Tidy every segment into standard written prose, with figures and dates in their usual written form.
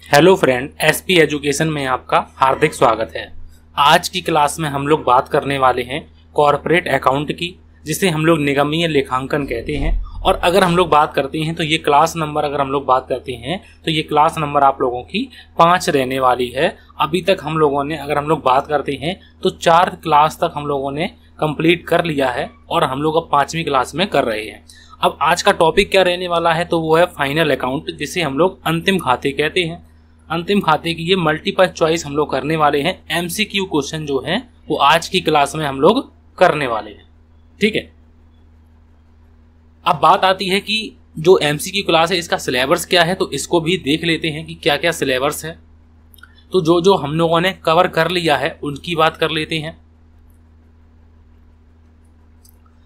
Hello friend, SP education में आपका हार्दिक स्वागत है। आज की क्लास में हम लोग बात करने वाले हैं कॉर्पोरेट अकाउंट की, जिसे हम लोग निगमीय लेखांकन कहते हैं। और अगर हम लोग बात करते हैं तो ये क्लास नंबर आप लोगों की 5 रहने वाली है। अभी तक हम लोगों ने अगर हम लोग बात करते हैं तो 4 क्लास तक हम लोगों ने कंप्लीट कर लिया है और हम लोग अब 5वीं क्लास में कर रहे हैं। अब आज का टॉपिक क्या रहने वाला है तो वो है फाइनल अकाउंट, जिसे हम लोग अंतिम खाते कहते हैं। अंतिम खाते की ये मल्टीपल चॉइस हम लोग करने वाले हैं। एमसीक्यू क्वेश्चन जो है वो आज की क्लास में हम लोग करने वाले हैं। ठीक है, अब बात आती है कि जो एमसीक्यू क्लास है इसका सिलेबस क्या है, तो इसको भी देख लेते हैं कि क्या क्या सिलेबस है। तो जो जो हम लोगों ने कवर कर लिया है उनकी बात कर लेते हैं।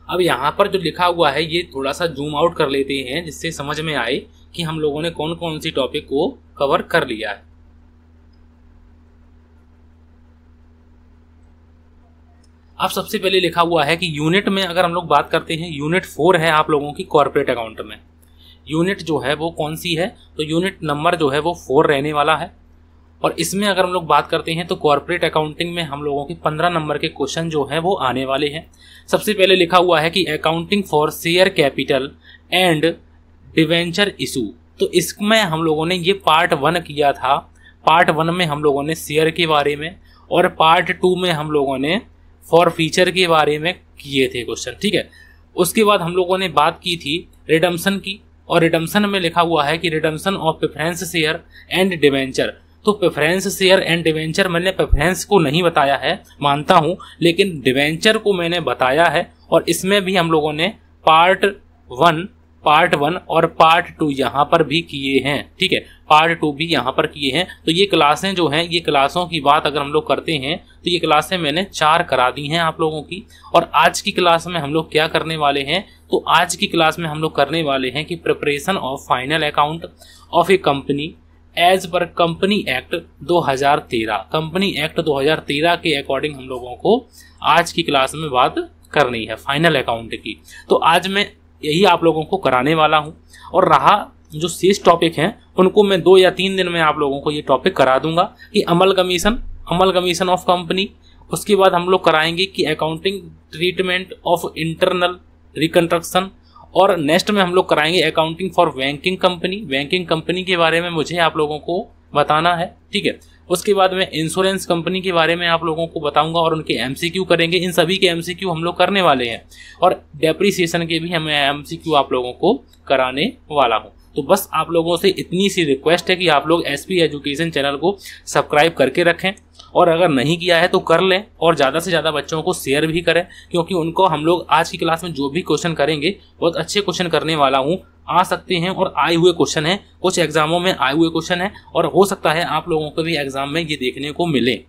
अब यहाँ पर जो लिखा हुआ है ये थोड़ा सा जूम आउट कर लेते हैं, जिससे समझ में आए कि हम लोगों ने कौन कौन सी टॉपिक को कवर कर लिया है। अब सबसे पहले लिखा हुआ है कि यूनिट में अगर हम लोग बात करते हैं, यूनिट 4 है आप लोगों की कॉर्पोरेट अकाउंट में। यूनिट जो है वो कौन सी है, तो यूनिट नंबर जो है वो 4 रहने वाला है। और इसमें अगर हम लोग बात करते हैं तो कॉर्पोरेट अकाउंटिंग में हम लोगों के 15 नंबर के क्वेश्चन जो है वो आने वाले हैं। सबसे पहले लिखा हुआ है कि accounting for share capital and debenture issue. तो इसमें हम लोगों ने ये पार्ट 1 किया था। पार्ट 1 में हम लोगों ने शेयर के बारे में और पार्ट 2 में हम लोगों ने फॉर फीचर के बारे में किए थे क्वेश्चन। ठीक है, उसके बाद हम लोगों ने बात की थी रिडम्पशन की, और रिडम्पशन में लिखा हुआ है कि redemption of preference share and debenture. तो प्रेफरेंस शेयर एंड डिवेंचर मैंने प्रेफरेंस को नहीं बताया है, मानता हूं, लेकिन डिवेंचर को मैंने बताया है। और इसमें भी हम लोगों ने पार्ट 1 और पार्ट 2 यहाँ पर भी किए हैं। ठीक है, पार्ट 2 भी यहाँ पर किए हैं। तो ये क्लासें जो हैं, ये क्लासों की बात अगर हम लोग करते हैं तो ये क्लासें मैंने 4 करा दी हैं आप लोगों की। और आज की क्लास में हम लोग क्या करने वाले हैं, तो आज की क्लास में हम लोग करने वाले हैं कि preparation of final account of a company as per company act 2013। Company act 2013 के अकॉर्डिंग हम लोगों को आज की क्लास में बात करनी है फाइनल अकाउंट की। तो आज मैं यही आप लोगों को कराने वाला हूं। और रहा जो शेष टॉपिक हैं उनको मैं 2 या 3 दिन में आप लोगों को ये टॉपिक करा दूंगा कि अमल कमीशन ऑफ कंपनी। उसके बाद हम लोग कराएंगे कि accounting treatment of internal reconstruction. और नेक्स्ट में हम लोग कराएंगे अकाउंटिंग फॉर बैंकिंग कंपनी के बारे में मुझे आप लोगों को बताना है। ठीक है, उसके बाद मैं इंश्योरेंस कंपनी के बारे में आप लोगों को बताऊंगा और उनके एमसीक्यू करेंगे। इन सभी के एमसीक्यू हम लोग करने वाले हैं और डेप्रीसिएशन के भी हमें एमसीक्यू आप लोगों को कराने वाला हूं। तो बस आप लोगों से इतनी सी रिक्वेस्ट है कि आप लोग एसपी एजुकेशन चैनल को सब्सक्राइब करके रखें, और अगर नहीं किया है तो कर लें और ज़्यादा से ज़्यादा बच्चों को शेयर भी करें, क्योंकि उनको हम लोग आज की क्लास में जो भी क्वेश्चन करेंगे बहुत अच्छे क्वेश्चन करने वाला हूँ। आ सकते हैं और आए हुए क्वेश्चन हैं, कुछ एग्जामों में आए हुए क्वेश्चन हैं और हो सकता है आप लोगों को भी एग्जाम में ये देखने को मिले।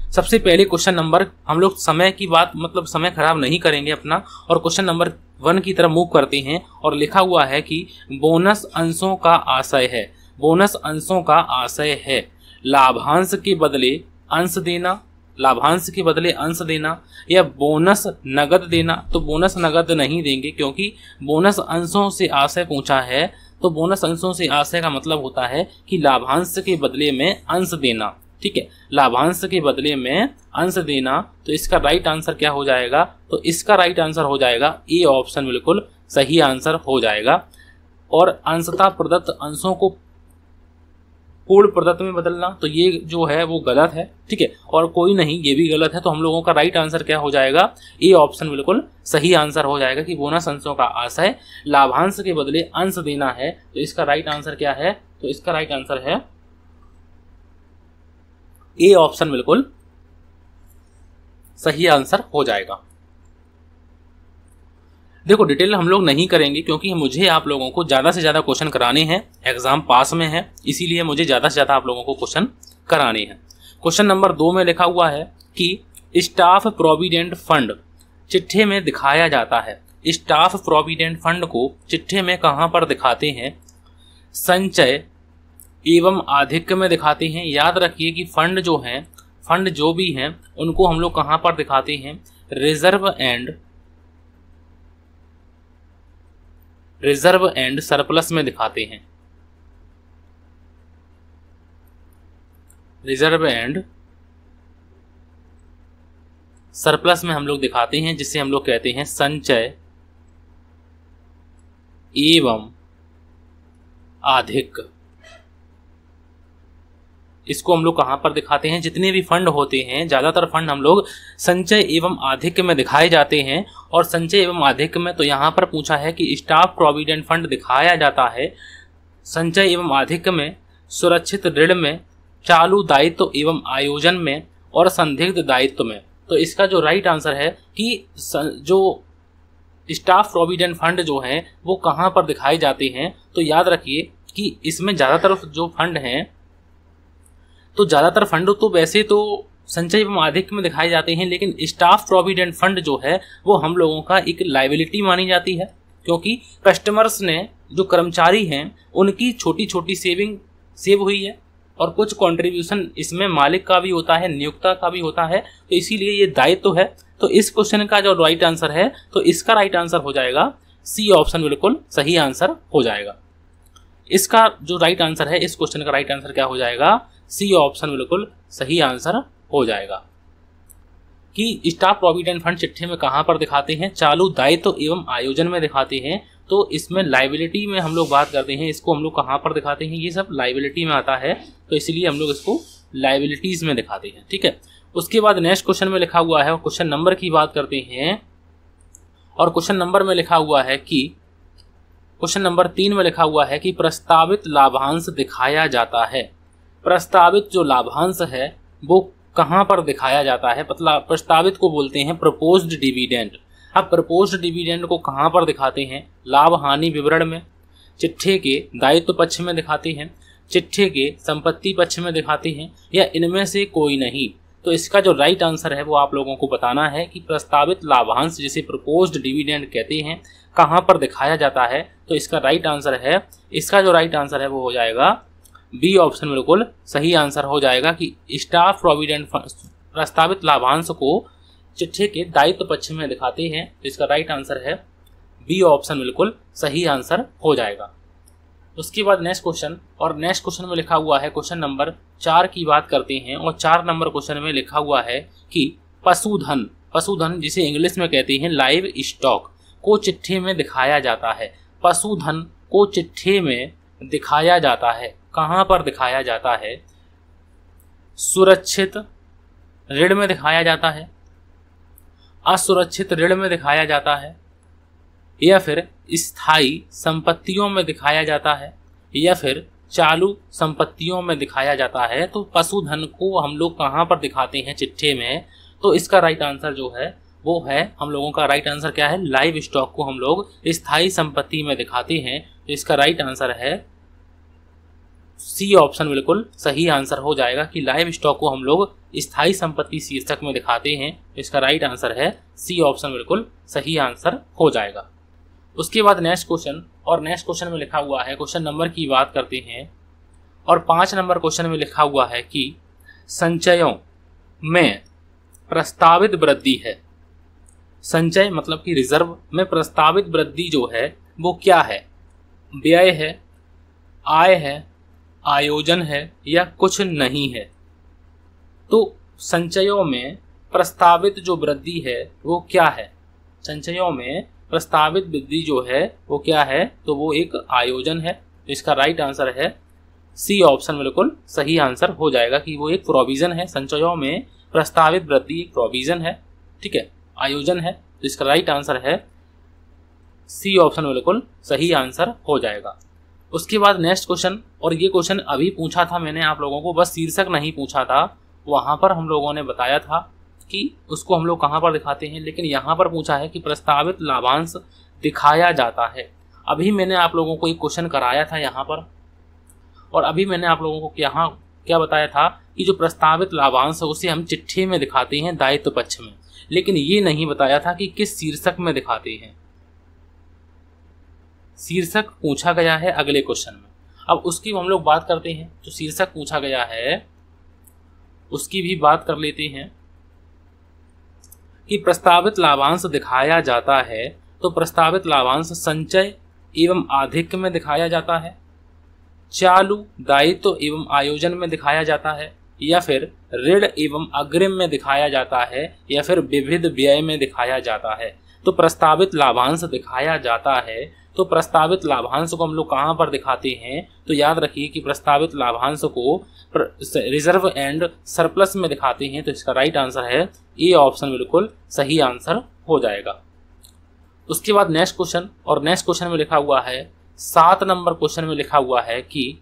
सबसे पहले क्वेश्चन नंबर, हम लोग समय की बात समय खराब नहीं करेंगे अपना, और क्वेश्चन नंबर 1 की तरफ मूव करते हैं। और लिखा हुआ है कि बोनस अंशों का आशय है लाभांश के बदले अंश देना या बोनस नगद देना। तो बोनस नगद नहीं देंगे, क्योंकि बोनस अंशों से आशय पूछा है। तो बोनस अंशों से आशय का मतलब होता है कि लाभांश के बदले में अंश देना। ठीक है, लाभांश के बदले में अंश देना। तो इसका राइट आंसर क्या हो जाएगा, तो इसका राइट आंसर हो जाएगा ए ऑप्शन, बिल्कुल सही आंसर हो जाएगा। और अंशतः प्रदत्त अंशों को पूर्ण प्रदत्त में बदलना, तो ये जो है वो गलत है। ठीक है, और कोई नहीं, ये भी गलत है। तो हम लोगों का राइट आंसर क्या हो जाएगा, ए ऑप्शन बिल्कुल सही आंसर हो जाएगा कि बोनस अंशों का आशय लाभांश के बदले अंश देना है। तो इसका राइट आंसर क्या है, तो इसका राइट आंसर है ए ऑप्शन, बिल्कुल सही आंसर हो जाएगा। देखो, डिटेल हम लोग नहीं करेंगे क्योंकि मुझे आप लोगों को ज़्यादा से ज़्यादा क्वेश्चन कराने हैं, एग्जाम पास में है, इसीलिए मुझे ज़्यादा से ज़्यादा आप लोगों को क्वेश्चन कराने हैं। क्वेश्चन नंबर 2 में लिखा हुआ है कि स्टाफ प्रोविडेंट फंड चिट्ठे में दिखाया जाता है। स्टाफ प्रोविडेंट फंड को चिट्ठे में कहाँ पर दिखाते हैं, संचय एवं आधिक्य में दिखाते हैं। याद रखिए कि फंड जो भी हैं उनको हम लोग कहाँ पर दिखाते हैं, रिजर्व एंड सरप्लस में दिखाते हैं। रिजर्व एंड सरप्लस में हम लोग दिखाते हैं, जिसे हम लोग कहते हैं संचय एवं आधिक्य। इसको हम लोग कहां पर दिखाते हैं? जितने भी फंड होते हैं, ज्यादातर फंड हम लोग संचय एवं आधिक्य में दिखाए जाते हैं। और संचय एवं आधिक्य में तो यहां पर पूछा है कि स्टाफ प्रोविडेंट फंड दिखाया जाता है संचय एवं आधिक्य में, सुरक्षित ऋण में, चालू दायित्व एवं आयोजन में और संदिग्ध दायित्व में। तो इसका जो राइट आंसर है कि जो स्टाफ प्रोविडेंट फंड जो है वो कहां पर दिखाए जाते हैं, तो याद रखिए कि इसमें ज्यादातर जो फंड हैं, तो ज्यादातर फंड तो वैसे तो संचय एवं आधिक्य में दिखाए जाते हैं, लेकिन स्टाफ प्रोविडेंट फंड जो है वो हम लोगों का एक लायबिलिटी मानी जाती है, क्योंकि कस्टमर्स ने, जो कर्मचारी हैं, उनकी छोटी छोटी सेविंग सेव हुई है और कुछ कंट्रीब्यूशन इसमें मालिक का भी होता है, नियोक्ता का भी होता है, तो इसीलिए ये दायित्व है। तो इस क्वेश्चन का जो राइट आंसर है, तो इसका राइट आंसर हो जाएगा सी ऑप्शन, बिल्कुल सही आंसर हो जाएगा। इसका जो राइट आंसर है, इस क्वेश्चन का राइट आंसर क्या हो जाएगा? सी ऑप्शन बिल्कुल सही आंसर हो जाएगा। कि स्टाफ प्रोविडेंट फंड चिट्ठे में कहां पर दिखाते हैं? चालू दायित्व एवं आयोजन में दिखाते हैं। तो इसमें लायबिलिटी में हम लोग बात करते हैं, इसको हम लोग कहां पर दिखाते हैं? ये सब लायबिलिटी में आता है, तो इसलिए हम लोग इसको लायबिलिटीज में दिखाते हैं। ठीक है, उसके बाद नेक्स्ट क्वेश्चन में लिखा हुआ है, और क्वेश्चन नंबर की बात करते हैं, और क्वेश्चन नंबर में लिखा हुआ है कि क्वेश्चन नंबर 3 में लिखा हुआ है कि प्रस्तावित लाभांश दिखाया जाता है। प्रस्तावित जो लाभांश है वो कहां पर दिखाया जाता है? प्रस्तावित को बोलते हैं प्रपोज्ड डिविडेंड। अब प्रपोज्ड डिविडेंड को कहां पर दिखाते हैं? लाभ हानि विवरण में, चिट्ठे के दायित्व पक्ष में दिखाते हैं, चिट्ठे के संपत्ति पक्ष में दिखाते हैं, या इनमें से कोई नहीं। तो इसका जो राइट आंसर है वो आप लोगों को बताना है कि प्रस्तावित लाभांश, जिसे प्रपोज्ड डिविडेंड कहते हैं, कहां पर दिखाया जाता है। तो इसका राइट आंसर है, इसका जो राइट आंसर है वो हो जाएगा बी ऑप्शन, बिल्कुल सही आंसर हो जाएगा कि स्टाफ प्रोविडेंट प्रस्तावित लाभांश को चिट्ठे के दायित्व पक्ष में दिखाते हैं। तो इसका राइट आंसर है बी ऑप्शन, बिल्कुल सही आंसर हो जाएगा। उसके बाद नेक्स्ट क्वेश्चन, और नेक्स्ट क्वेश्चन में लिखा हुआ है, क्वेश्चन नंबर 4 की बात करते हैं, और 4 नंबर क्वेश्चन में लिखा हुआ है कि पशुधन, पशुधन जिसे इंग्लिश में कहते हैं लाइव स्टॉक, को चिट्ठे में दिखाया जाता है। पशुधन को चिट्ठे में दिखाया जाता है, कहां पर दिखाया जाता है? सुरक्षित ऋण में दिखाया जाता है, असुरक्षित ऋण में दिखाया जाता है, या फिर स्थायी संपत्तियों में दिखाया जाता है, या फिर चालू संपत्तियों में दिखाया जाता है। तो पशुधन को हम लोग कहां पर दिखाते हैं चिट्ठे में? तो इसका राइट आंसर जो है वो है, हम लोगों का राइट आंसर क्या है? लाइव स्टॉक को हम लोग स्थायी संपत्ति में दिखाते हैं। तो इसका राइट आंसर है सी ऑप्शन, बिल्कुल सही आंसर हो जाएगा कि लाइव स्टॉक को हम लोग स्थायी संपत्ति शीर्षक में दिखाते हैं। इसका राइट आंसर है सी ऑप्शन, बिल्कुल सही आंसर हो जाएगा। उसके बाद नेक्स्ट क्वेश्चन, और नेक्स्ट क्वेश्चन में लिखा हुआ है, क्वेश्चन नंबर की बात करते हैं, और 5 नंबर क्वेश्चन में लिखा हुआ है कि संचयों में प्रस्तावित वृद्धि है। संचय मतलब कि रिजर्व में प्रस्तावित वृद्धि जो है वो क्या है? व्यय है, आय है, आयोजन है, या कुछ नहीं है? तो संचयों में प्रस्तावित जो वृद्धि है वो क्या है? संचयों में प्रस्तावित वृद्धि जो है वो क्या है? तो वो एक आयोजन है। तो इसका राइट आंसर है सी ऑप्शन, बिल्कुल सही आंसर हो जाएगा कि वो एक प्रोविजन है। संचयों में प्रस्तावित वृद्धि एक प्रोविजन है, ठीक है, आयोजन है। तो इसका राइट आंसर है सी ऑप्शन, बिल्कुल सही आंसर हो जाएगा। उसके बाद नेक्स्ट क्वेश्चन, और ये क्वेश्चन अभी पूछा था मैंने आप लोगों को, बस शीर्षक नहीं पूछा था, वहां पर हम लोगों ने बताया था कि उसको हम लोग कहां पर दिखाते हैं, लेकिन यहाँ पर पूछा है कि प्रस्तावित लाभांश दिखाया जाता है। अभी मैंने आप लोगों को एक क्वेश्चन कराया था यहाँ पर, और अभी मैंने आप लोगों को यहाँ क्या बताया था कि जो प्रस्तावित लाभांश है उसे हम चिट्ठे में दिखाते हैं दायित्व पक्ष में, लेकिन ये नहीं बताया था कि किस शीर्षक में दिखाते हैं। शीर्षक पूछा गया है अगले क्वेश्चन में। अब उसकी हम लोग बात करते हैं, जो शीर्षक पूछा गया है उसकी भी बात कर लेते हैं कि प्रस्तावित लाभांश दिखाया जाता है। तो प्रस्तावित लाभांश संचय एवं आधिक्य में दिखाया जाता है, चालू दायित्व एवं आयोजन में दिखाया जाता है, या फिर ऋण एवं अग्रिम में दिखाया जाता है या फिर विविध व्यय में दिखाया जाता है। तो प्रस्तावित लाभांश दिखाया जाता है, तो प्रस्तावित लाभांश को हम लोग कहाँ पर दिखाते हैं, तो याद रखिए कि प्रस्तावित लाभांश को रिजर्व एंड सरप्लस में दिखाते हैं। तो इसका राइट आंसर है ए ऑप्शन बिल्कुल सही आंसर हो जाएगा। उसके बाद नेक्स्ट क्वेश्चन, और नेक्स्ट क्वेश्चन में लिखा हुआ है 7 नंबर क्वेश्चन में लिखा हुआ है कि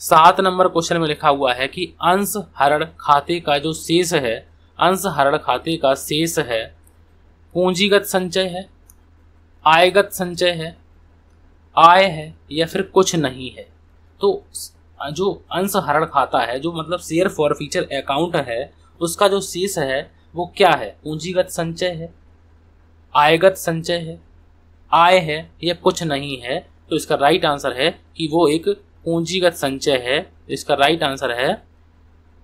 7 नंबर क्वेश्चन में लिखा हुआ है कि अंश हरण खाते का जो शेष है, अंश हरण खाते का शेष है पूंजीगत संचय है, आयगत संचय है, आय है या फिर कुछ नहीं है। तो जो अंश हरण खाता है, जो मतलब शेयर फॉर फ्यूचर अकाउंट है, उसका जो शेष है वो क्या है, पूंजीगत संचय है, आयगत संचय है, आय है या कुछ नहीं है। तो इसका राइट आंसर है कि वो एक पूंजीगत संचय है। इसका राइट आंसर है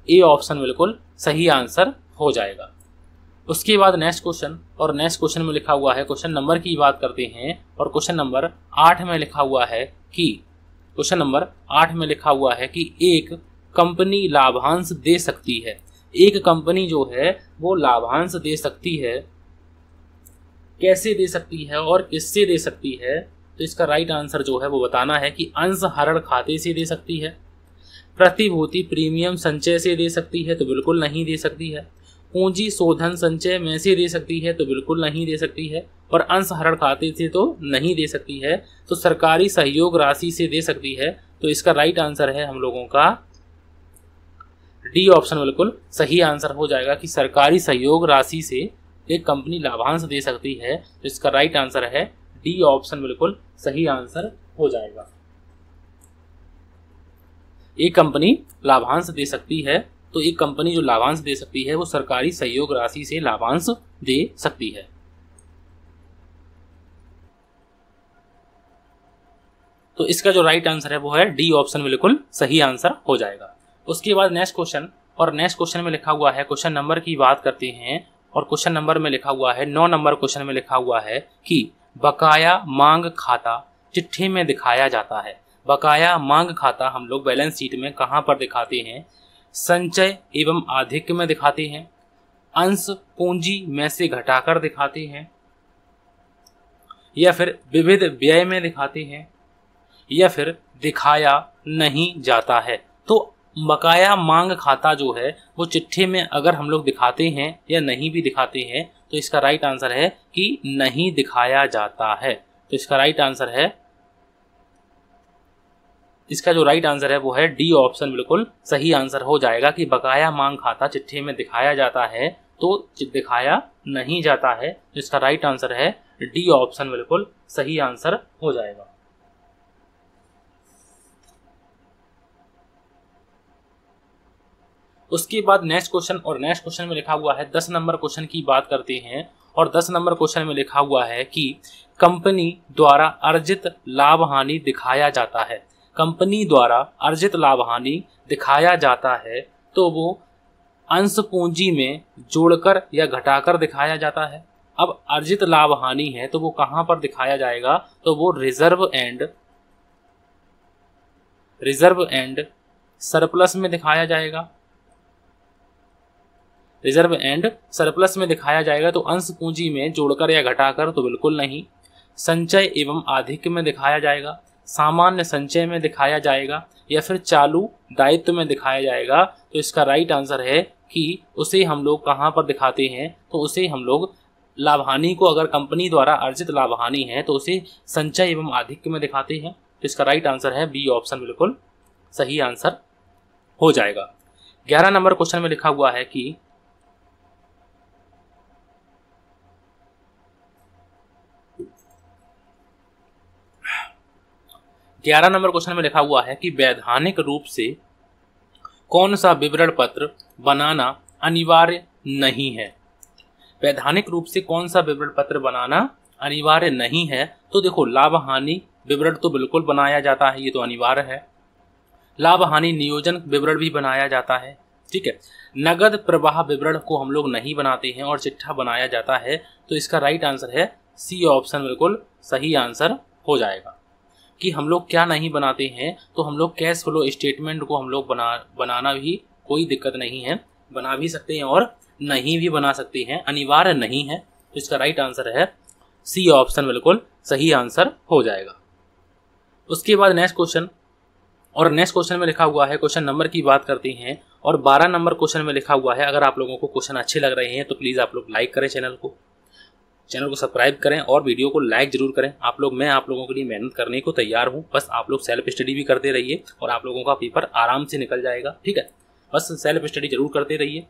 ए ऑप्शन बिल्कुल सही आंसर हो जाएगा। उसके बाद नेक्स्ट क्वेश्चन, और नेक्स्ट क्वेश्चन में लिखा हुआ है, क्वेश्चन नंबर की बात करते हैं, और क्वेश्चन नंबर 8 में लिखा हुआ है कि क्वेश्चन नंबर 8 में लिखा हुआ है कि एक कंपनी लाभांश दे सकती है। एक कंपनी जो है वो लाभांश दे सकती है, कैसे दे सकती है और किससे दे सकती है। तो इसका राइट आंसर जो है वो बताना है कि अंश हरण खाते से दे सकती है, प्रतिभूति प्रीमियम संचय से दे सकती है, तो बिल्कुल नहीं दे सकती है, पूंजी शोधन संचय में से दे सकती है, तो बिल्कुल नहीं दे सकती है, और अंश हरण खाते से तो नहीं दे सकती है, तो सरकारी सहयोग राशि से दे सकती है। तो इसका राइट आंसर है हम लोगों का डी ऑप्शन बिल्कुल सही आंसर हो जाएगा कि सरकारी सहयोग राशि से एक कंपनी लाभांश दे सकती है। तो इसका राइट आंसर है डी ऑप्शन बिल्कुल सही आंसर हो जाएगा। एक कंपनी लाभांश दे सकती है, तो एक कंपनी जो लाभांश दे सकती है वो सरकारी सहयोग राशि से लाभांश दे सकती है। तो इसका जो राइट आंसर है वो है डी ऑप्शन बिल्कुल सही आंसर हो जाएगा। उसके बाद नेक्स्ट क्वेश्चन, और नेक्स्ट क्वेश्चन में लिखा हुआ है, क्वेश्चन नंबर की बात करते हैं, और क्वेश्चन नंबर में लिखा हुआ है 9 नंबर क्वेश्चन में लिखा हुआ है कि बकाया मांग खाता चिट्ठी में दिखाया जाता है। बकाया मांग खाता हम लोग बैलेंस शीट में कहाँ पर दिखाते हैं, संचय एवं आधिक्य में दिखाते हैं, अंश पूंजी में से घटाकर दिखाते हैं, या फिर विविध व्यय में दिखाते हैं, या फिर दिखाया नहीं जाता है। तो बकाया मांग खाता जो है वो चिट्ठी में अगर हम लोग दिखाते हैं या नहीं भी दिखाते हैं, तो इसका राइट आंसर है कि नहीं दिखाया जाता है। तो इसका राइट आंसर है, इसका जो राइट आंसर है वो है डी ऑप्शन बिल्कुल सही आंसर हो जाएगा कि बकाया मांग खाता चिट्ठी में दिखाया जाता है तो दिखाया नहीं जाता है। इसका राइट आंसर है डी ऑप्शन बिल्कुल सही आंसर हो जाएगा। उसके बाद नेक्स्ट क्वेश्चन, और नेक्स्ट क्वेश्चन में लिखा हुआ है 10 नंबर क्वेश्चन की बात करते हैं, और 10 नंबर क्वेश्चन में लिखा हुआ है कि कंपनी द्वारा अर्जित लाभ हानि दिखाया जाता है। कंपनी द्वारा अर्जित लाभ हानि दिखाया जाता है तो वो अंश पूंजी में जोड़कर या घटाकर दिखाया जाता है। अब अर्जित लाभ हानि है तो वो कहां पर दिखाया जाएगा, तो वो रिजर्व एंड सरप्लस में दिखाया जाएगा। रिजर्व एंड सरप्लस में दिखाया जाएगा, तो अंश पूंजी में जोड़कर या घटाकर तो बिल्कुल नहीं। संचय एवं आधिक्य में दिखाया जाएगा, सामान्य संचय में दिखाया जाएगा, या फिर चालू दायित्व में दिखाया जाएगा। तो इसका राइट आंसर है कि उसे हम लोग कहाँ पर दिखाते हैं, तो उसे हम लोग लाभहानि को, अगर कंपनी द्वारा अर्जित लाभहानि है तो उसे संचय एवं आधिक्य में दिखाते हैं। तो इसका राइट आंसर है बी ऑप्शन बिल्कुल सही आंसर हो जाएगा। 11 नंबर क्वेश्चन में लिखा हुआ है कि 11 नंबर क्वेश्चन में लिखा हुआ है कि वैधानिक रूप से कौन सा विवरण पत्र बनाना अनिवार्य नहीं है। वैधानिक रूप से कौन सा विवरण पत्र बनाना अनिवार्य नहीं है, तो देखो लाभ हानि विवरण तो बिल्कुल बनाया जाता है, ये तो अनिवार्य है। लाभ हानि नियोजन विवरण भी बनाया जाता है, ठीक है। नगद प्रवाह विवरण को हम लोग नहीं बनाते हैं और चिट्ठा बनाया जाता है। तो इसका राइट आंसर है सी ऑप्शन बिल्कुल सही आंसर हो जाएगा। कि हम लोग क्या नहीं बनाते हैं, तो हम लोग कैश फ्लो स्टेटमेंट को हम लोग बनाना भी कोई दिक्कत नहीं है, बना भी सकते हैं और नहीं भी बना सकते हैं, अनिवार्य नहीं है। तो इसका राइट आंसर है सी ऑप्शन बिल्कुल सही आंसर हो जाएगा। उसके बाद नेक्स्ट क्वेश्चन, और नेक्स्ट क्वेश्चन में लिखा हुआ है, क्वेश्चन नंबर की बात करते हैं और 12 नंबर क्वेश्चन में लिखा हुआ है। अगर आप लोगों को क्वेश्चन अच्छे लग रहे हैं तो प्लीज़ आप लोग लाइक करें, चैनल को सब्सक्राइब करें और वीडियो को लाइक जरूर करें। मैं आप लोगों के लिए मेहनत करने को तैयार हूं, बस आप लोग सेल्फ स्टडी भी करते रहिए और आप लोगों का पेपर आराम से निकल जाएगा। ठीक है, बस सेल्फ स्टडी जरूर करते रहिए।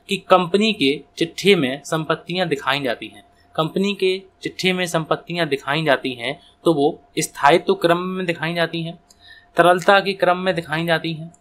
कि कंपनी के चिट्ठे में संपत्तियां दिखाई जाती हैं, कंपनी के चिट्ठे में संपत्तियां दिखाई जाती हैं तो वो स्थायित्व क्रम में दिखाई जाती हैं, तरलता के क्रम में दिखाई जाती हैं,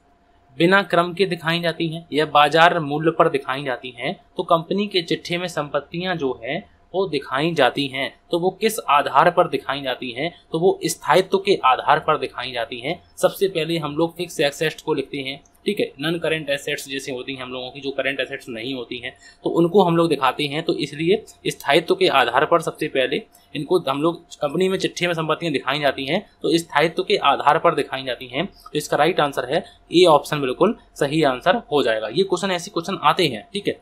बिना क्रम के दिखाई जाती हैं या बाजार मूल्य पर दिखाई जाती हैं। तो कंपनी के चिट्ठे में संपत्तियां जो है वो दिखाई जाती हैं तो वो किस आधार पर दिखाई जाती हैं, तो वो स्थायित्व के आधार पर दिखाई जाती हैं। सबसे पहले हम लोग फिक्स एसेट्स को लिखते हैं। ठीक है, नॉन करेंट एसेट्स जैसे होती हैं हम लोगों की, जो करेंट एसेट्स नहीं होती हैं, तो उनको हम लोग दिखाते हैं। तो इसलिए स्थायित्व के आधार पर सबसे पहले इनको हम लोग, कंपनी में चिट्ठे में संपत्तियां दिखाई जाती हैं तो स्थायित्व के आधार पर दिखाई जाती हैं। तो इसका राइट आंसर है ए ऑप्शन बिल्कुल सही आंसर हो जाएगा। ये क्वेश्चन, ऐसे क्वेश्चन आते हैं। ठीक है,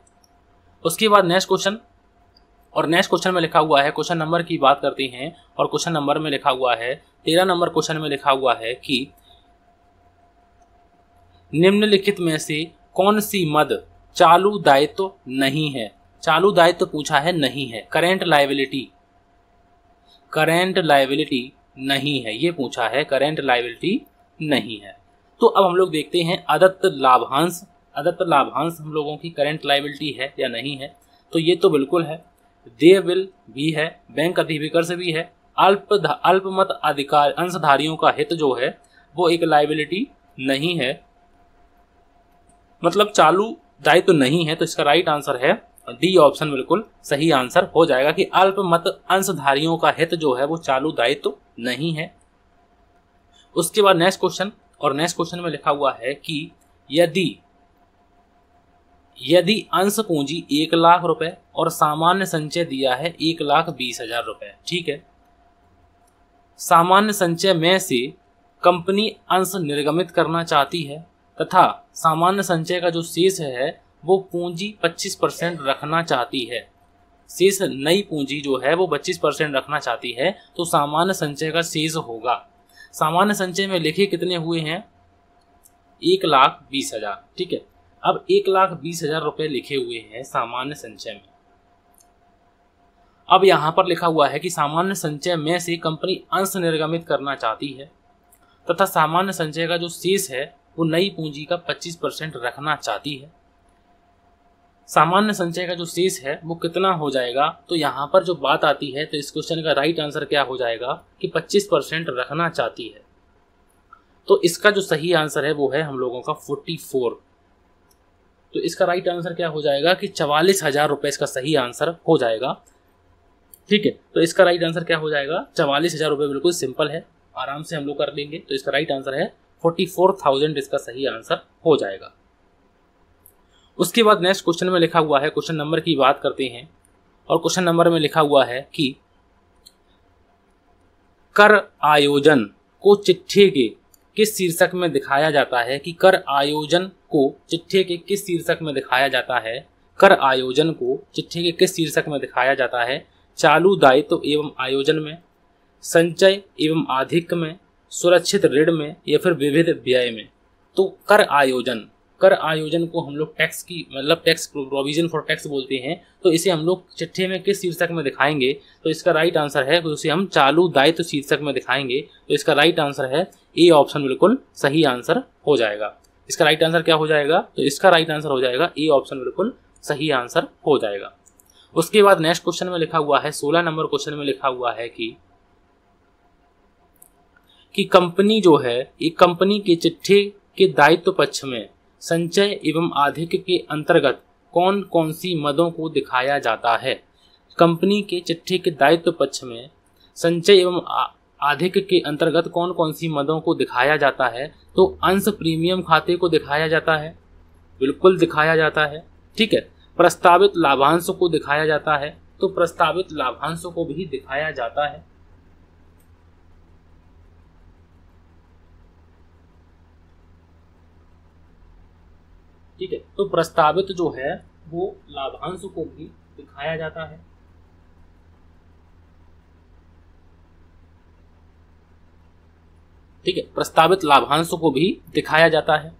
उसके बाद नेक्स्ट क्वेश्चन, और नेक्स्ट क्वेश्चन में लिखा हुआ है, क्वेश्चन नंबर की बात करते हैं और क्वेश्चन नंबर में लिखा हुआ है 13 नंबर क्वेश्चन में लिखा हुआ है कि निम्नलिखित में से कौन सी मद चालू दायित्व नहीं है। चालू दायित्व पूछा है, नहीं है, करेंट लायबिलिटी नहीं है, ये पूछा है, करेंट लायबिलिटी नहीं है। तो अब हम लोग देखते हैं अदत्त लाभांश। अदत्त लाभांश हम लोगों की करेंट लायबिलिटी है या नहीं है, तो ये तो बिल्कुल है। देय बिल भी है, बैंक अधिविकर्ष भी है, अल्पमत अधिकार अंशधारियों का हित जो है वो एक लायबिलिटी नहीं है, मतलब चालू दायित्व नहीं है। तो इसका राइट आंसर है डी ऑप्शन बिल्कुल सही आंसर हो जाएगा कि अल्पमत अंशधारियों का हित जो है वो चालू दायित्व नहीं है। उसके बाद नेक्स्ट क्वेश्चन, और नेक्स्ट क्वेश्चन में लिखा हुआ है कि यदि अंश पूंजी 1 लाख रुपए और सामान्य संचय दिया है 1,20,000 रुपए। ठीक है, सामान्य संचय में से कंपनी अंश निर्गमित करना चाहती है तथा सामान्य संचय का जो शेष है वो पूंजी 25% रखना चाहती है। शेष नई पूंजी जो है वो 25% रखना चाहती है, तो सामान्य संचय का शेष होगा। सामान्य संचय में लिखे कितने हुए हैं, 1,20,000। ठीक है, अब 1,20,000 रुपए लिखे हुए हैं सामान्य संचय में। अब यहां पर लिखा हुआ है कि सामान्य संचय में से कंपनी अंश निर्गमित करना चाहती है तथा सामान्य संचय का जो शेष है वो नई पूंजी का 25% रखना चाहती है। सामान्य संचय का जो शेष है वो कितना हो जाएगा, तो यहाँ पर जो बात आती है, तो इस क्वेश्चन का राइट आंसर क्या हो जाएगा कि 25% रखना चाहती है। तो इसका जो सही आंसर है वो है हम लोगों का 44। तो इसका राइट आंसर क्या हो जाएगा कि 44,000 रुपए इसका सही आंसर हो जाएगा। ठीक है, तो इसका राइट आंसर क्या हो जाएगा, 44,000 रुपए। बिल्कुल सिंपल है, आराम से हम लोग कर लेंगे। तो इसका राइट आंसर है 44,000 इसका सही आंसर हो जाएगा। उसके बाद नेक्स्ट क्वेश्चन में लिखा हुआ है, क्वेश्चन नंबर की बात करते हैं और क्वेश्चन नंबर में लिखा हुआ है कि कर आयोजन को चिट्ठे के किस शीर्षक में दिखाया जाता है, कि कर आयोजन को चिट्ठे के किस शीर्षक में दिखाया जाता है। कर आयोजन को चिट्ठे के किस शीर्षक में दिखाया जाता है, चालू दायित्व एवं आयोजन में, संचय एवं आधिक्य में, सुरक्षित ऋण में या फिर विविध व्यय में। तो कर आयोजन को हम लोग टैक्स की, मतलब टैक्स प्रोविजन फॉर टैक्स बोलते हैं। तो इसे हम लोग चिट्ठे में किस शीर्षक में दिखाएंगे, तो इसका राइट आंसर है उसे हम चालू दायित्व शीर्षक में दिखाएंगे। तो इसका राइट आंसर है ए ऑप्शन बिल्कुल सही आंसर हो जाएगा। इसका राइट आंसर क्या हो जाएगा, तो इसका राइट आंसर हो जाएगा ए ऑप्शन बिल्कुल सही आंसर हो जाएगा। उसके बाद नेक्स्ट क्वेश्चन में लिखा हुआ है, 16 नंबर क्वेश्चन में लिखा हुआ है कि कंपनी जो है, एक कंपनी के चिट्ठे के दायित्व पक्ष में संचय एवं आधिक्य के अंतर्गत कौन कौन सी मदों को दिखाया जाता है। कंपनी के चिट्ठे के दायित्व पक्ष में संचय एवं आधिक्य के अंतर्गत कौन कौन सी मदों को दिखाया जाता है, तो अंश प्रीमियम खाते को दिखाया जाता है, बिल्कुल दिखाया जाता है। ठीक है, प्रस्तावित लाभांश को दिखाया जाता है, तो प्रस्तावित लाभांश को भी दिखाया जाता है। ठीक है। तो प्रस्तावित जो है वो लाभांश को भी दिखाया जाता है। ठीक है, प्रस्तावित लाभांश को भी दिखाया जाता है।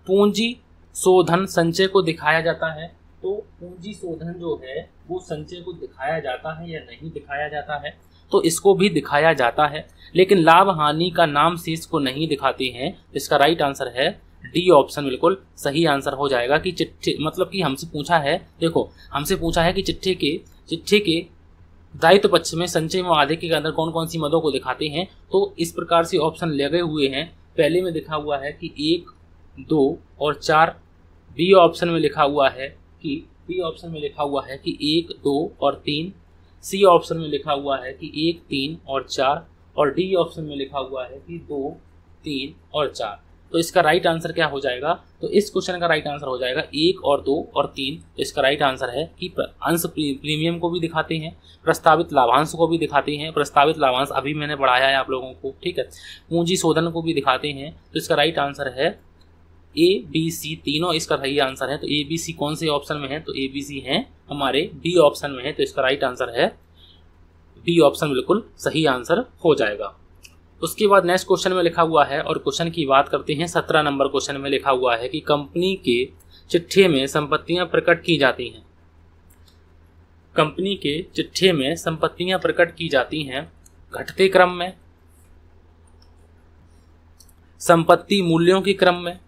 पूंजी शोधन संचय को दिखाया जाता है। तो पूंजी शोधन जो है वो संचय को दिखाया जाता है या नहीं दिखाया जाता है, तो इसको भी दिखाया जाता है, लेकिन लाभ हानि का नाम शेष को नहीं दिखाते हैं। इसका राइट आंसर है डी ऑप्शन बिल्कुल सही आंसर हो जाएगा। कि चिट्ठे मतलब कि हमसे पूछा है, देखो हमसे पूछा है कि चिट्ठे के दायित्व पक्ष में संचय व आदेय के अंदर कौन कौन सी मदों को दिखाते हैं। तो इस प्रकार से ऑप्शन लगे हुए हैं। पहले में लिखा हुआ है कि 1, 2 और 4। बी ऑप्शन में लिखा हुआ है कि 1, 2 और 3। सी ऑप्शन में लिखा हुआ है कि 1, 3 और 4 और डी ऑप्शन में लिखा हुआ है कि 2, 3 और 4। तो इसका राइट आंसर क्या हो जाएगा? तो इस क्वेश्चन का राइट आंसर हो जाएगा 1 और 2 और 3। तो इसका राइट आंसर है कि अंश प्रीमियम को भी दिखाते हैं, प्रस्तावित लाभांश को भी दिखाते हैं। प्रस्तावित लाभांश अभी मैंने पढ़ाया है आप लोगों को, ठीक है। पूंजी शोधन को भी दिखाते हैं। तो इसका राइट आंसर है ए बी सी, तीनों इसका सही आंसर है। तो ए बी सी कौन से ऑप्शन में है? तो ए बी सी है हमारे डी ऑप्शन में है। तो इसका राइट आंसर है डी ऑप्शन बिल्कुल सही आंसर हो जाएगा। उसके बाद नेक्स्ट क्वेश्चन में लिखा हुआ है, और क्वेश्चन की बात करते हैं 17 नंबर क्वेश्चन में लिखा हुआ है कि कंपनी के चिट्ठे में संपत्तियां प्रकट की जाती हैं। कंपनी के चिट्ठे में संपत्तियां प्रकट की जाती हैं घटते क्रम में, संपत्ति मूल्यों के क्रम में,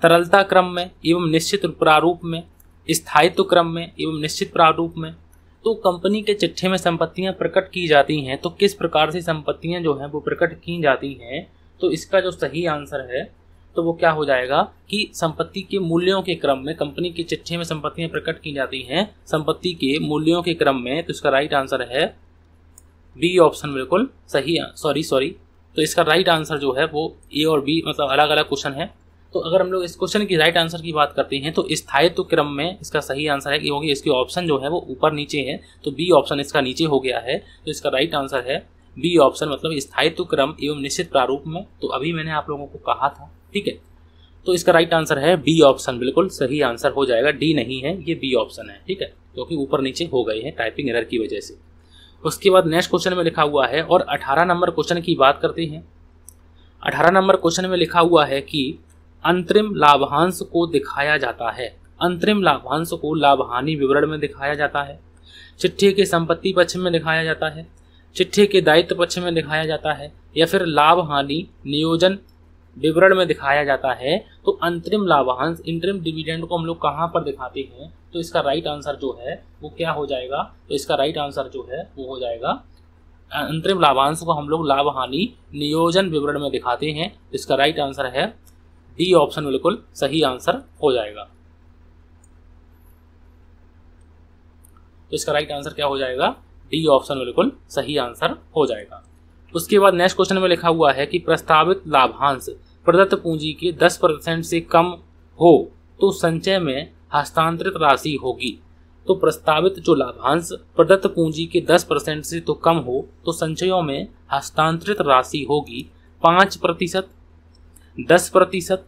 तरलता क्रम में एवं निश्चित प्रारूप में, स्थायित्व क्रम में एवं निश्चित प्रारूप में। तो कंपनी के चिट्ठे में संपत्तियां प्रकट की जाती हैं, तो किस प्रकार से संपत्तियां जो हैं वो प्रकट की जाती हैं? तो इसका जो सही आंसर है तो वो क्या हो जाएगा कि संपत्ति के मूल्यों के क्रम में कंपनी के चिट्ठे में संपत्तियां प्रकट की जाती हैं संपत्ति के मूल्यों के क्रम में। तो इसका राइट आंसर है बी ऑप्शन बिल्कुल सही। सॉरी तो इसका राइट आंसर जो है वो ए और बी मतलब अलग अलग क्वेश्चन है। तो अगर हम लोग इस क्वेश्चन की राइट आंसर की बात करते हैं तो स्थायित्व क्रम में इसका सही आंसर है क्योंकि इसके ऑप्शन जो है वो ऊपर नीचे है, तो बी ऑप्शन इसका नीचे हो गया है। तो इसका राइट आंसर है बी ऑप्शन मतलब स्थायित्व क्रम एवं निश्चित प्रारूप में। तो अभी मैंने आप लोगों को कहा था, ठीक है। तो इसका राइट आंसर है बी ऑप्शन बिल्कुल सही आंसर हो जाएगा। डी नहीं है, ये बी ऑप्शन है, ठीक है, क्योंकि ऊपर नीचे हो गए हैं टाइपिंग एरर की वजह से। उसके बाद नेक्स्ट क्वेश्चन में लिखा हुआ है, और 18 नंबर क्वेश्चन की बात करते हैं। 18 नंबर क्वेश्चन में लिखा हुआ है कि अंतरिम लाभांश को दिखाया जाता है। अंतरिम लाभांश को लाभ हानि विवरण में दिखाया जाता है, चिट्ठे के संपत्ति पक्ष में दिखाया जाता है, चिट्ठे के दायित्व पक्ष में दिखाया जाता है, या फिर लाभ हानि नियोजन विवरण में दिखाया जाता है। तो अंतरिम लाभांश इंटरिम डिविडेंड को हम लोग कहाँ पर दिखाते हैं? तो इसका राइट आंसर जो है वो क्या हो जाएगा? तो इसका राइट आंसर जो है वो हो जाएगा अंतरिम लाभांश को हम लोग लाभ हानि नियोजन विवरण में दिखाते हैं। इसका राइट आंसर है डी ऑप्शन बिल्कुल सही आंसर हो जाएगा। तो इसका राइट आंसर क्या हो जाएगा? डी ऑप्शन बिल्कुल सही आंसर हो जाएगा। उसके बाद नेक्स्ट क्वेश्चन में लिखा हुआ है कि प्रस्तावित लाभांश प्रदत्त पूंजी के 10% से कम हो तो संचय में हस्तांतरित राशि होगी। तो प्रस्तावित जो लाभांश प्रदत्त पूंजी के 10% से तो कम हो तो संचयों में हस्तांतरित राशि होगी 5%, 10%,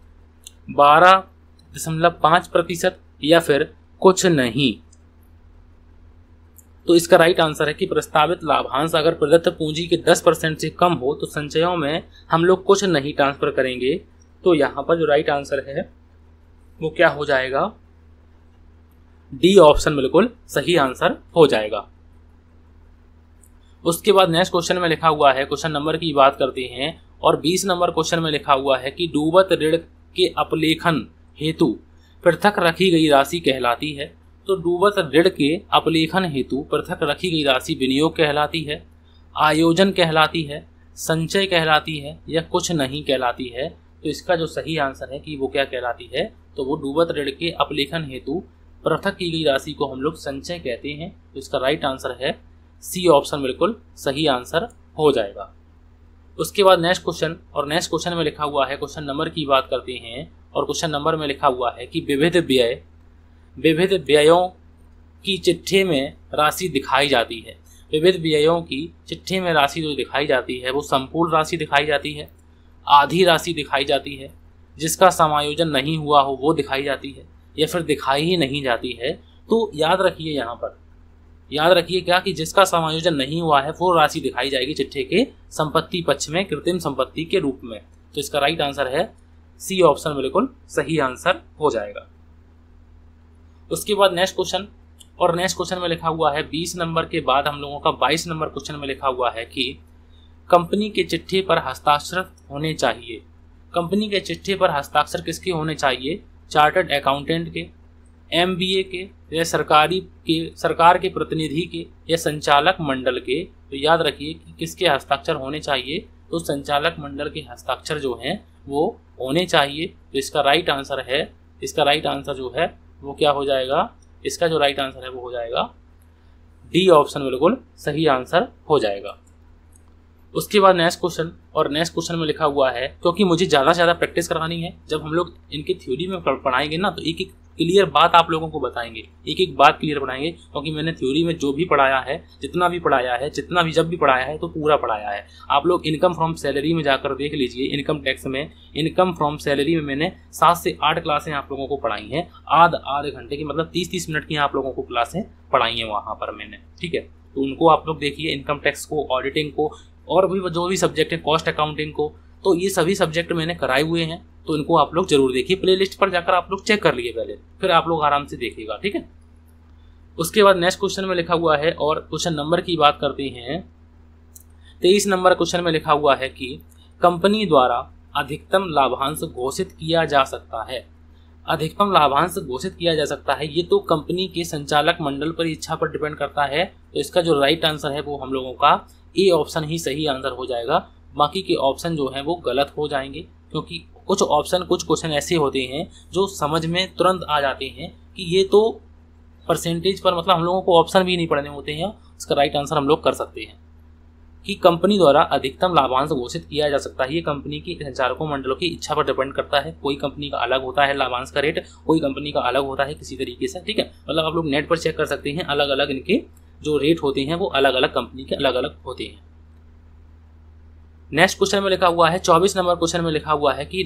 12.5% या फिर कुछ नहीं। तो इसका राइट आंसर है कि प्रस्तावित लाभांश अगर प्रदत्त पूंजी के 10% से कम हो तो संचयों में हम लोग कुछ नहीं ट्रांसफर करेंगे। तो यहाँ पर जो राइट आंसर है वो क्या हो जाएगा? डी ऑप्शन बिल्कुल सही आंसर हो जाएगा। उसके बाद नेक्स्ट क्वेश्चन में लिखा हुआ है, क्वेश्चन नंबर की बात करते हैं, और 20 नंबर क्वेश्चन में लिखा हुआ है कि डूबत ऋण के अपलेखन हेतु पृथक रखी गई राशि कहलाती है। तो डूबत ऋण के अपलेखन हेतु पृथक रखी गई राशि विनियोग कहलाती है, आयोजन कहलाती है, संचय कहलाती है, या कुछ नहीं कहलाती है। तो इसका जो सही आंसर है कि वो क्या कहलाती है? तो वो डूबत ऋण के अपलेखन हेतु पृथक की गई राशि को हम लोग संचय कहते हैं। तो इसका राइट आंसर है सी ऑप्शन बिल्कुल सही आंसर हो जाएगा। उसके बाद नेक्स्ट क्वेश्चन, और नेक्स्ट क्वेश्चन में लिखा हुआ है, क्वेश्चन नंबर की बात करते हैं, और क्वेश्चन नंबर में लिखा हुआ है कि विविध व्ययों की चिट्ठे में राशि दिखाई जाती है। विविध व्ययों की चिट्ठे में राशि जो दिखाई जाती है वो संपूर्ण राशि दिखाई जाती है, आधी राशि दिखाई जाती है, जिसका समायोजन नहीं हुआ हो वो दिखाई जाती है, या फिर दिखाई ही नहीं जाती है। तो याद रखिए, यहाँ पर याद रखिए क्या कि जिसका समायोजन नहीं हुआ है वो राशि दिखाई जाएगी चिट्ठे के संपत्ति पक्ष में कृत्रिम संपत्ति के रूप में। तो इसका राइट आंसर है सी ऑप्शन, बिल्कुल सही आंसर हो जाएगा। उसके बाद नेक्स्ट क्वेश्चन, और नेक्स्ट क्वेश्चन में लिखा हुआ है 20 नंबर के बाद हम लोगों का 22 नंबर क्वेश्चन में लिखा हुआ है कि कंपनी के चिट्ठे पर हस्ताक्षर होने चाहिए। कंपनी के चिट्ठे पर हस्ताक्षर किसके होने चाहिए? चार्टर्ड अकाउंटेंट के, MBA के, या सरकार के प्रतिनिधि के, या संचालक मंडल के। तो याद रखिए कि किसके हस्ताक्षर होने चाहिए? तो संचालक मंडल के हस्ताक्षर जो हैं वो होने चाहिए। तो इसका राइट आंसर है, इसका राइट आंसर जो है वो क्या हो जाएगा? इसका जो राइट आंसर है वो हो जाएगा डी ऑप्शन, बिल्कुल सही आंसर हो जाएगा। उसके बाद नेक्स्ट क्वेश्चन, और नेक्स्ट क्वेश्चन में लिखा हुआ है, क्योंकि मुझे ज़्यादा से ज़्यादा प्रैक्टिस करानी है, जब हम लोग इनकी थ्योरी में पढ़ाएंगे ना तो एक एक क्लियर बात आप लोगों को बताएंगे, एक एक बात क्लियर बनाएंगे, क्योंकि मैंने थ्योरी में जो भी पढ़ाया है, जितना भी पढ़ाया है, जितना भी जब भी पढ़ाया है तो पूरा पढ़ाया है। आप लोग इनकम फ्रॉम सैलरी में जाकर देख लीजिए, इनकम टैक्स में, इनकम फ्रॉम सैलरी में मैंने 7 से 8 क्लासें आप लोगों को पढ़ाई हैं, आधे घंटे की, मतलब 30-30 मिनट की आप लोगों को क्लासें पढ़ाई हैं वहाँ पर मैंने, ठीक है। तो उनको आप लोग देखिए, इनकम टैक्स को, ऑडिटिंग को, और भी जो भी सब्जेक्ट है, कॉस्ट अकाउंटिंग को, तो ये सभी सब्जेक्ट मैंने कराए हुए हैं। तो इनको आप लोग जरूर देखिए, प्लेलिस्ट पर जाकर आप लोग चेक कर लिए पहले, फिर आप लोग आराम से देखिएगा, ठीक है। उसके बाद नेक्स्ट क्वेश्चन में लिखा हुआ है, और क्वेश्चन नंबर की बात करते हैं, 23 नंबर क्वेश्चन में लिखा हुआ है कि कंपनी द्वारा अधिकतम लाभांश घोषित किया जा सकता है। अधिकतम लाभांश घोषित किया जा सकता है, ये तो कंपनी के संचालक मंडल पर इच्छा पर डिपेंड करता है। तो इसका जो राइट आंसर है वो हम लोगों का ए ऑप्शन ही सही आंसर हो जाएगा। बाकी के ऑप्शन जो हैं वो गलत हो जाएंगे, क्योंकि कुछ क्वेश्चन ऐसे होते हैं जो समझ में तुरंत आ जाते हैं कि ये तो परसेंटेज पर, मतलब हम लोगों को ऑप्शन भी नहीं पढ़ने होते हैं। इसका राइट आंसर हम लोग कर सकते हैं कि कंपनी द्वारा अधिकतम लाभांश घोषित किया जा सकता है। ये कंपनी की संचालकों मंडलों की इच्छा पर डिपेंड करता है। कोई कंपनी का अलग होता है लाभांश का रेट, कोई कंपनी का अलग होता है किसी तरीके से, ठीक है। मतलब आप लोग नेट पर चेक कर सकते हैं, अलग अलग इनके जो रेट होते हैं वो अलग अलग कंपनी के अलग अलग होते हैं। नेक्स्ट क्वेश्चन में लिखा हुआ है, 24 नंबर क्वेश्चन में लिखा हुआ है कि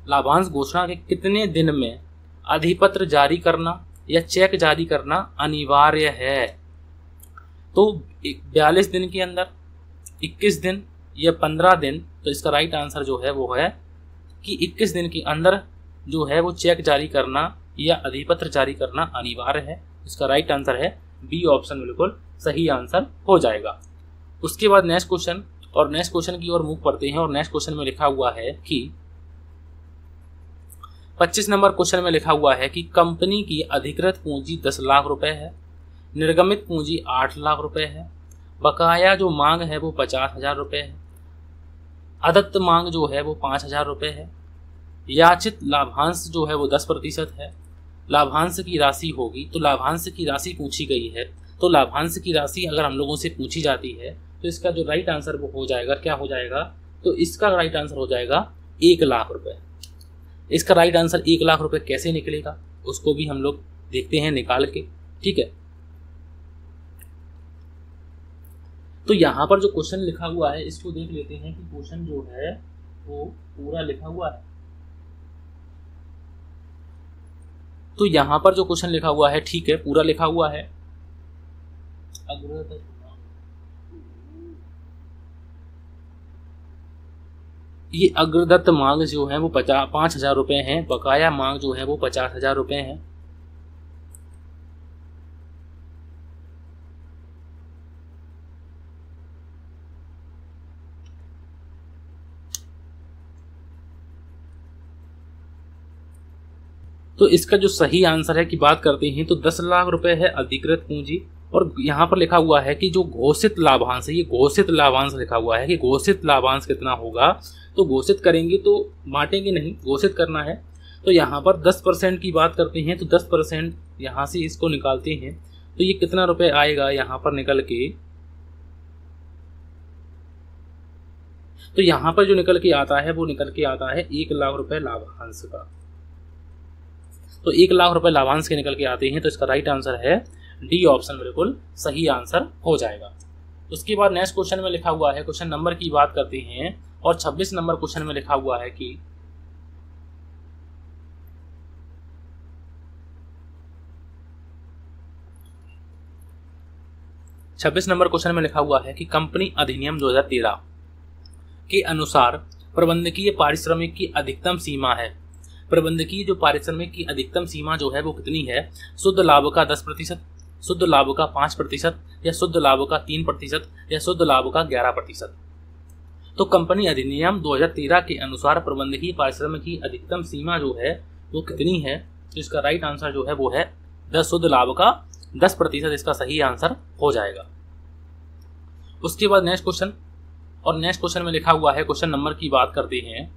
लाभांश घोषणा के कितने दिन में अधिपत्र जारी करना या चेक जारी करना अनिवार्य है? तो 42 दिन के अंदर, 21 दिन या 15 दिन। तो इसका राइट आंसर जो है वो है कि 21 दिन के अंदर जो है वो चेक जारी करना या अधिपत्र जारी करना अनिवार्य है। इसका राइट आंसर है बी ऑप्शन, बिल्कुल सही आंसर हो जाएगा। उसके बाद नेक्स्ट क्वेश्चन, और नेक्स्ट क्वेश्चन की ओर मुख पढ़ते हैं, और नेक्स्ट क्वेश्चन में लिखा हुआ है कि 25 नंबर क्वेश्चन में लिखा हुआ है कि कंपनी की अधिकृत पूंजी 10 लाख रुपए है, निर्गमित पूंजी 8 लाख रुपए है, बकाया जो मांग है वो 50,000 रुपए है, अदत्त मांग जो है वो 5,000 रुपए है, याचित लाभांश जो है वो 10% है, लाभांश की राशि होगी। तो लाभांश की राशि पूछी गई है, तो लाभांश की राशि अगर हम लोगों से पूछी जाती है तो इसका जो राइट आंसर वो हो जाएगा, क्या हो जाएगा? तो इसका राइट आंसर हो जाएगा 1 लाख रुपए। इसका राइट आंसर 1 लाख रुपए कैसे निकलेगा उसको भी हम लोग देखते हैं निकाल के, ठीक है। तो यहाँ पर जो क्वेश्चन लिखा हुआ है इसको देख लेते हैं कि क्वेश्चन जो है वो पूरा लिखा हुआ है। तो यहाँ पर जो क्वेश्चन लिखा हुआ है, ठीक है, पूरा लिखा हुआ है। ये अग्रदत्त मांग जो है वो 5,000 रुपए हैं, बकाया मांग जो है वो 50,000 रुपए हैं। तो इसका जो सही आंसर है की बात करते हैं तो 10 लाख रुपए है अधिकृत पूंजी, और यहाँ पर लिखा हुआ है कि जो घोषित लाभांश है, ये घोषित लाभांश लिखा हुआ है कि घोषित लाभांश कितना होगा। तो घोषित करेंगे तो बांटेंगे नहीं, घोषित करना है। तो यहाँ पर 10% की बात करते हैं तो 10% यहाँ से इसको निकालते हैं तो ये कितना रुपए आएगा यहाँ पर निकल के। तो यहाँ पर जो निकल के आता है वो निकल के आता है 1 लाख रुपए लाभांश का। तो 1 लाख रुपए लाभांश के निकल के आते हैं। तो इसका राइट आंसर है डी ऑप्शन, बिल्कुल सही आंसर हो जाएगा। उसके बाद नेक्स्ट क्वेश्चन में लिखा हुआ है, क्वेश्चन नंबर की बात करते हैं, और 26 नंबर क्वेश्चन में लिखा हुआ है कि 26 नंबर क्वेश्चन में लिखा हुआ है कि कंपनी अधिनियम 2013 के अनुसार प्रबंधकीय पारिश्रमिक की अधिकतम सीमा है। प्रबंधकीय जो पारिश्रमिक की अधिकतम सीमा जो है वो कितनी है? शुद्ध लाभ का 10%, शुद्ध लाभ का 5%, या शुद्ध लाभ का 3%, या शुद्ध लाभ का 11%। तो कंपनी अधिनियम 2013 के अनुसार प्रबंधकीय पारिश्रमिक की अधिकतम सीमा जो है वो कितनी है? तो इसका राइट आंसर जो है वो है 10, शुद्ध लाभ का 10% इसका सही आंसर हो जाएगा। उसके बाद नेक्स्ट क्वेश्चन, और नेक्स्ट क्वेश्चन में लिखा हुआ है, क्वेश्चन नंबर की बात करते हैं,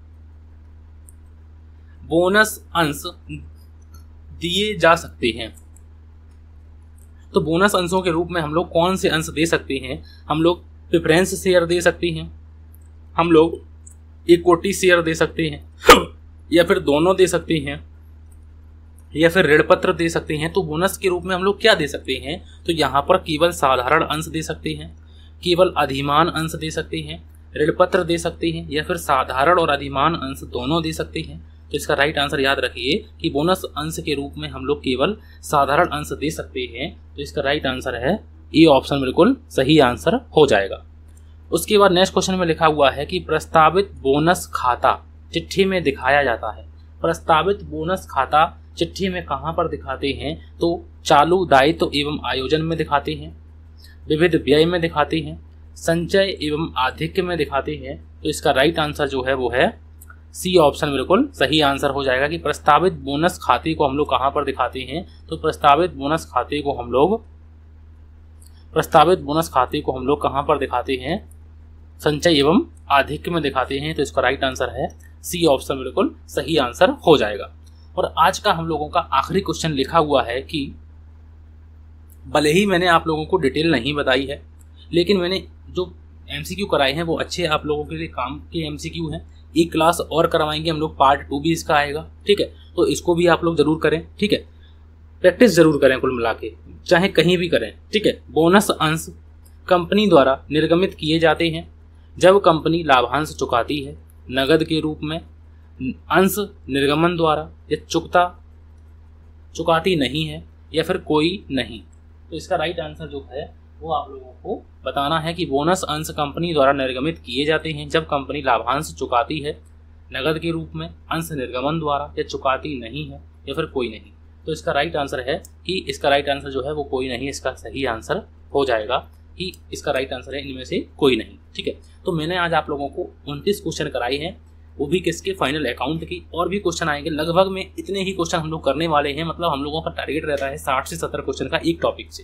बोनस अंश दिए जा सकते हैं। तो बोनस अंशों के रूप में हम लोग कौन से अंश दे सकते हैं? हम लोग प्रेफरेंस शेयर दे सकते हैं, हम लोग इक्विटी शेयर दे सकते हैं, या फिर दोनों दे सकते हैं, या फिर ऋण पत्र दे सकते हैं। तो बोनस के रूप में हम लोग क्या दे सकते हैं? तो यहाँ पर केवल साधारण अंश दे सकते हैं, केवल अधिमान अंश दे सकते हैं, ऋण पत्र दे सकते हैं, या फिर साधारण और अधिमान अंश दोनों दे सकते हैं। तो इसका राइट आंसर याद रखिए कि बोनस अंश के रूप में हम लोग केवल साधारण अंश दे सकते हैं। तो इसका राइट आंसर है ए ऑप्शन, बिल्कुल सही आंसर हो जाएगा। उसके बाद नेक्स्ट क्वेश्चन में लिखा हुआ है कि प्रस्तावित बोनस खाता चिट्ठी में दिखाया जाता है। प्रस्तावित बोनस खाता चिट्ठी में कहाँ पर दिखाते हैं? तो चालू दायित्व एवं आयोजन में दिखाते हैं, विविध व्यय में दिखाते हैं, संचय एवं आधिक्य में दिखाते हैं। तो इसका राइट आंसर जो है वो है सी ऑप्शन, बिल्कुल सही आंसर हो जाएगा कि प्रस्तावित बोनस खाते को हम लोग कहाँ पर दिखाते हैं? तो प्रस्तावित बोनस खाते को हम लोग कहाँ पर दिखाते हैं? संचय एवं आधिक्य में दिखाते हैं। तो इसका राइट आंसर है सी ऑप्शन, बिल्कुल सही आंसर हो जाएगा। और आज का हम लोगों का आखिरी क्वेश्चन लिखा हुआ है कि भले ही मैंने आप लोगों को डिटेल नहीं बताई है, लेकिन मैंने जो एमसीक्यू कराए हैं वो अच्छे आप लोगों के लिए काम के एमसीक्यू हैं। एक क्लास और करवाएंगे हम लोग, पार्ट 2 भी इसका आएगा, ठीक है। तो इसको भी आप लोग जरूर करें, ठीक है। प्रैक्टिस जरूर करें कुल मिला के, चाहे कहीं भी करें, ठीक है। बोनस अंश कंपनी द्वारा निर्गमित किए जाते हैं जब कंपनी लाभांश चुकाती है नगद के रूप में, अंश निर्गमन द्वारा, या चुकाती नहीं है, या फिर कोई नहीं। तो इसका राइट आंसर जो है वो आप लोगों को बताना है कि बोनस अंश कंपनी द्वारा निर्गमित किए जाते हैं जब कंपनी लाभांश चुकाती है नगद के रूप में, अंश निर्गमन द्वारा, या चुकाती नहीं है, या फिर कोई नहीं। तो इसका राइट आंसर है कि इसका राइट आंसर जो है वो कोई नहीं, इसका सही आंसर हो जाएगा कि इसका राइट आंसर है इनमें से कोई नहीं, ठीक है। तो मैंने आज आप लोगों को 29 क्वेश्चन कराए हैं, वो भी किसके? फाइनल अकाउंट की। और भी क्वेश्चन आएंगे, लगभग में इतने ही क्वेश्चन हम लोग करने वाले हैं। मतलब हम लोगों का टारगेट रहता है 60 से 70 क्वेश्चन का एक टॉपिक से।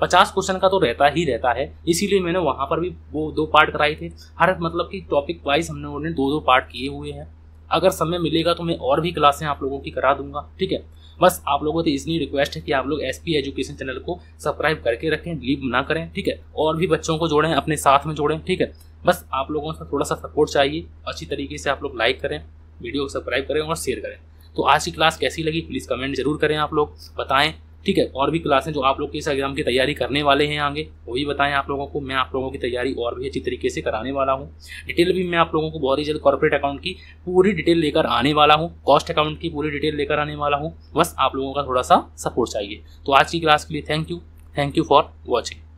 50 क्वेश्चन का तो रहता ही रहता है, इसीलिए मैंने वहाँ पर भी वो 2 पार्ट कराए थे। हर मतलब कि टॉपिक वाइज हमने उन्हें 2-2 पार्ट किए हुए हैं। अगर समय मिलेगा तो मैं और भी क्लासें आप लोगों की करा दूंगा, ठीक है। बस आप लोगों से इतनी रिक्वेस्ट है कि आप लोग एसपी एजुकेशन चैनल को सब्सक्राइब करके रखें, लीव ना करें, ठीक है। और भी बच्चों को जोड़ें, अपने साथ में जोड़ें, ठीक है। बस आप लोगों से थोड़ा सा सपोर्ट चाहिए। अच्छी तरीके से आप लोग लाइक करें, वीडियो को सब्सक्राइब करें और शेयर करें। तो आज की क्लास कैसी लगी प्लीज़ कमेंट जरूर करें, आप लोग बताएं, ठीक है। और भी क्लासें जो आप लोग के इस एग्जाम की तैयारी करने वाले हैं आगे, वो भी बताएं आप लोगों को। मैं आप लोगों की तैयारी और भी अच्छी तरीके से कराने वाला हूँ। डिटेल भी मैं आप लोगों को बहुत ही जल्द कॉर्पोरेट अकाउंट की पूरी डिटेल लेकर आने वाला हूँ, कॉस्ट अकाउंट की पूरी डिटेल लेकर आने वाला हूँ। बस आप लोगों का थोड़ा सा सपोर्ट चाहिए। तो आज की क्लास के लिए थैंक यू फॉर वॉचिंग।